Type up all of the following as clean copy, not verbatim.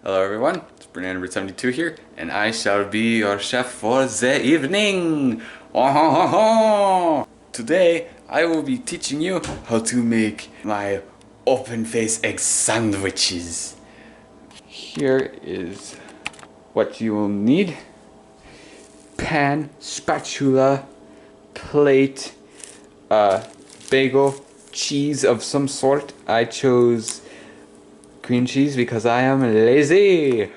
Hello everyone, it's BrnanaBird72 here, and I shall be your chef for the evening! Today, I will be teaching you how to make my open-face egg sandwiches. Here is what you will need. Pan, spatula, plate, bagel, cheese of some sort. I chose cream cheese because I am lazy.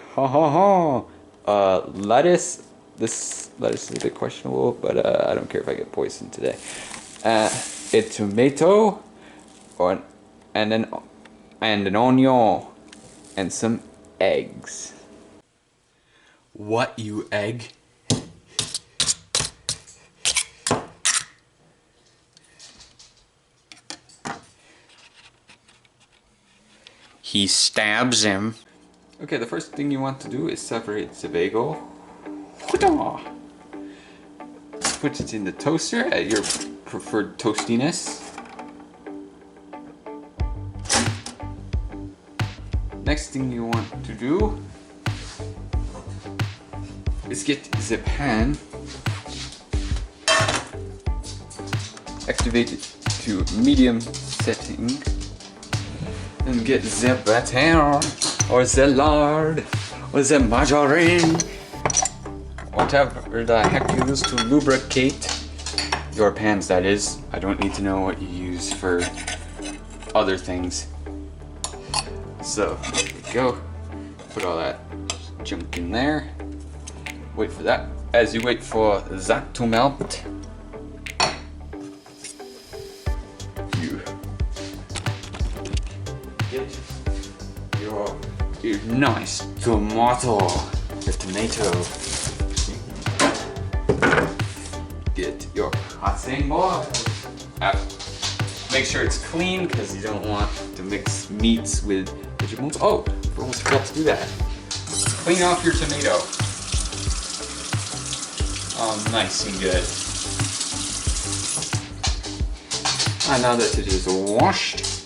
Lettuce. This lettuce is a bit questionable, but I don't care if I get poisoned today. A tomato, and an onion, and some eggs. What, you egg? He stabs him. Okay, the first thing you want to do is separate the bagel. Put it in the toaster at your preferred toastiness. Next thing you want to do is get the pan, activate it to medium setting, and get the butter, or the lard, or the margarine, whatever the heck you use to lubricate your pans, that is. I don't need to know what you use for other things. So, there you go. Put all that junk in there. Wait for that. As you wait for that to melt, you get your nice tomato. Get your cutting board. Make sure it's clean because you don't want to mix meats with vegetables. Oh, I almost forgot to do that. Clean off your tomato. Oh, nice and good. And now that it is washed,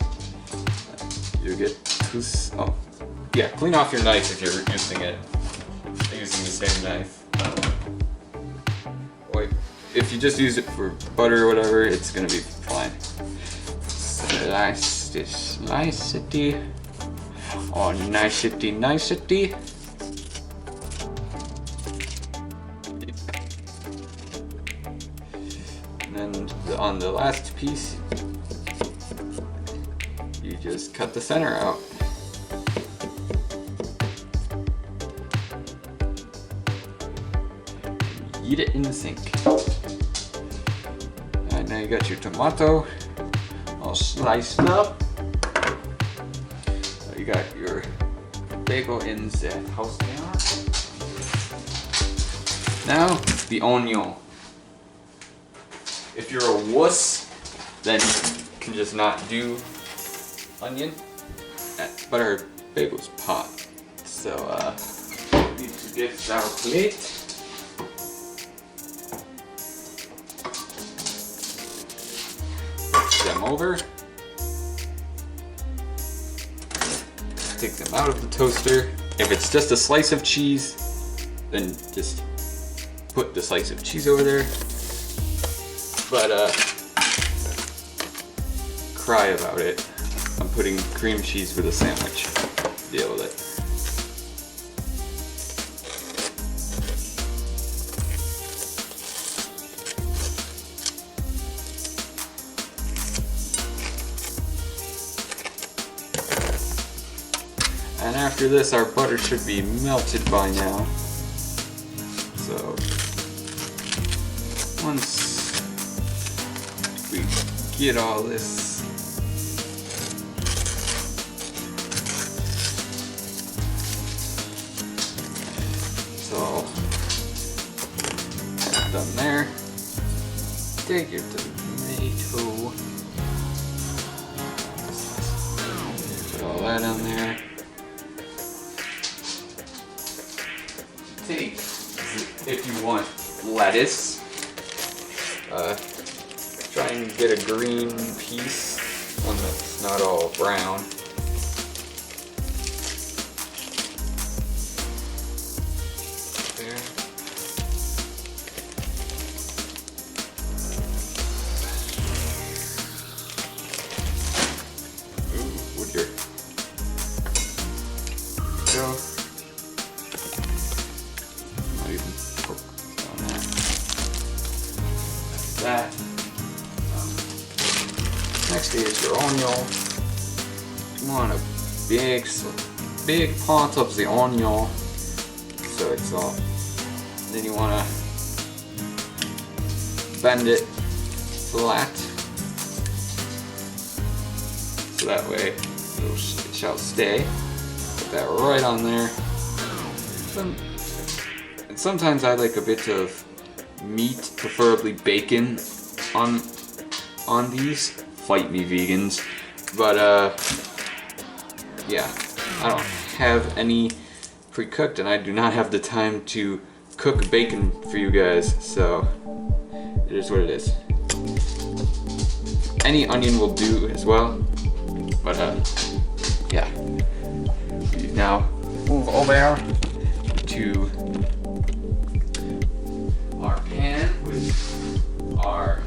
you get to, oh, yeah, clean off your knife if you're using it. Using the same knife. Wait, if you just use it for butter or whatever, it's gonna be fine. Slice this nicety. Oh, nicety. And then on the last piece, you just cut the center out. Eat it in the sink. And now you got your tomato all sliced up. You got your bagel in the house now. Now the onion. If you're a wuss, then you can just not do onion. But our bagel's pot. So we need to get our plate. Them over. Take them out of the toaster. If it's just a slice of cheese, then just put the slice of cheese over there. But cry about it. I'm putting cream cheese with a sandwich. Deal with it. And after this, our butter should be melted by now. So, once we get all this done there, take your tomato, put all that on there. Take, if you want lettuce, try and get a green piece, one that's not all brown. that. Next is your onion. You want a big part of the onion, so it's all. Then you want to bend it flat, so that way it shall stay. Put that right on there. And sometimes I like a bit of meat, preferably bacon, on these. Fight me, vegans. But yeah, I don't have any pre-cooked, and I do not have the time to cook bacon for you guys, so it is what it is. Any onion will do as well, but yeah. We now move over to our pan with our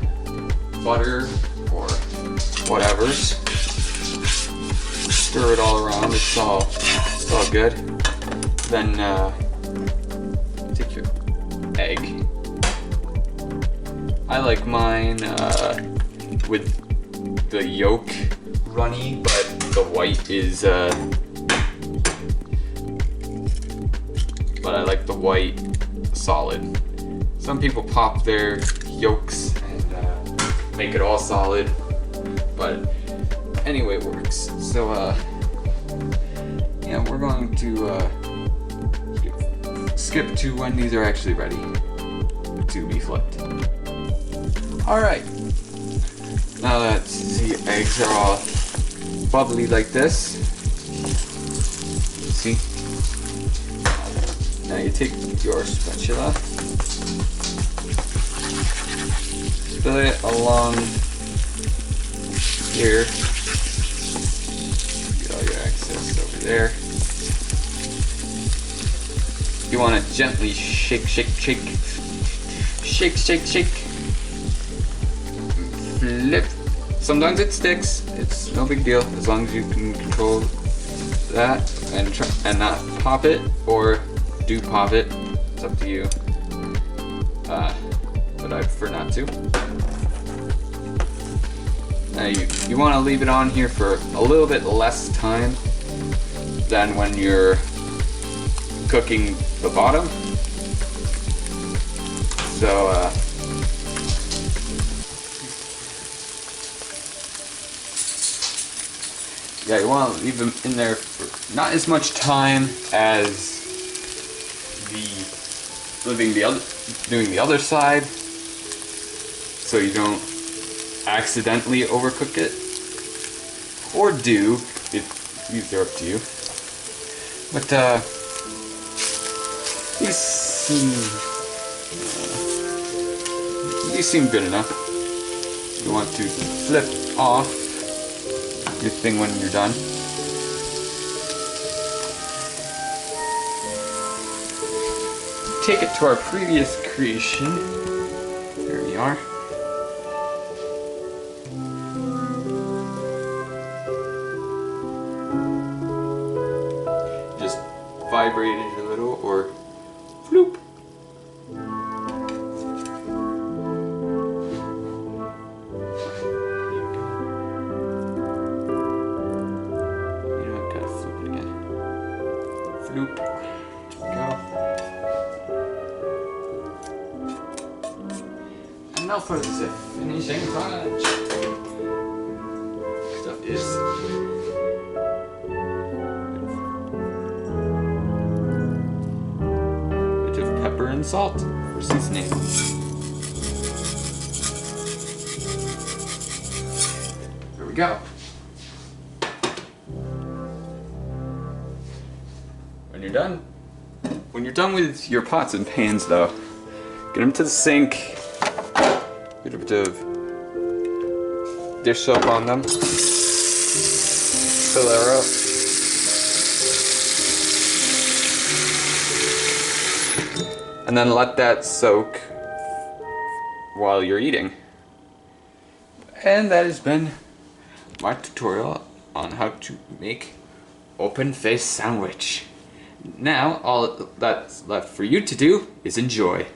butter or whatever's. Stir it all around. It's all good. Then take your egg. I like mine with the yolk runny, but the white is. But I like the white solid. Some people pop their yolks and make it all solid, but anyway, it works. So yeah, we're going to skip to when these are actually ready to be flipped. Alright, now that the eggs are all bubbly like this, see? Now you take your spatula, spill it along here. Get all your excess over there. You want to gently shake. Flip. Sometimes it sticks. It's no big deal as long as you can control that and not pop it, or do pop it. It's up to you. But I prefer not to. Now you want to leave it on here for a little bit less time than when you're cooking the bottom. So yeah, you want to leave them in there for not as much time as doing the other side, so you don't accidentally overcook it, or do. These are up to you. But these seem good enough. You want to flip off your thing when you're done. Take it to our previous creation. There we are. Just vibrate it a little, or floop. Floop. There we go. And now for the finishing touch. Stuff is a bit of pepper and salt for seasoning. There we go. When you're done with your pots and pans, though, get them to the sink. Get a bit of dish soap on them. Fill her up. And then let that soak while you're eating. And that has been my tutorial on how to make open-face sandwich. Now, all that's left for you to do is enjoy.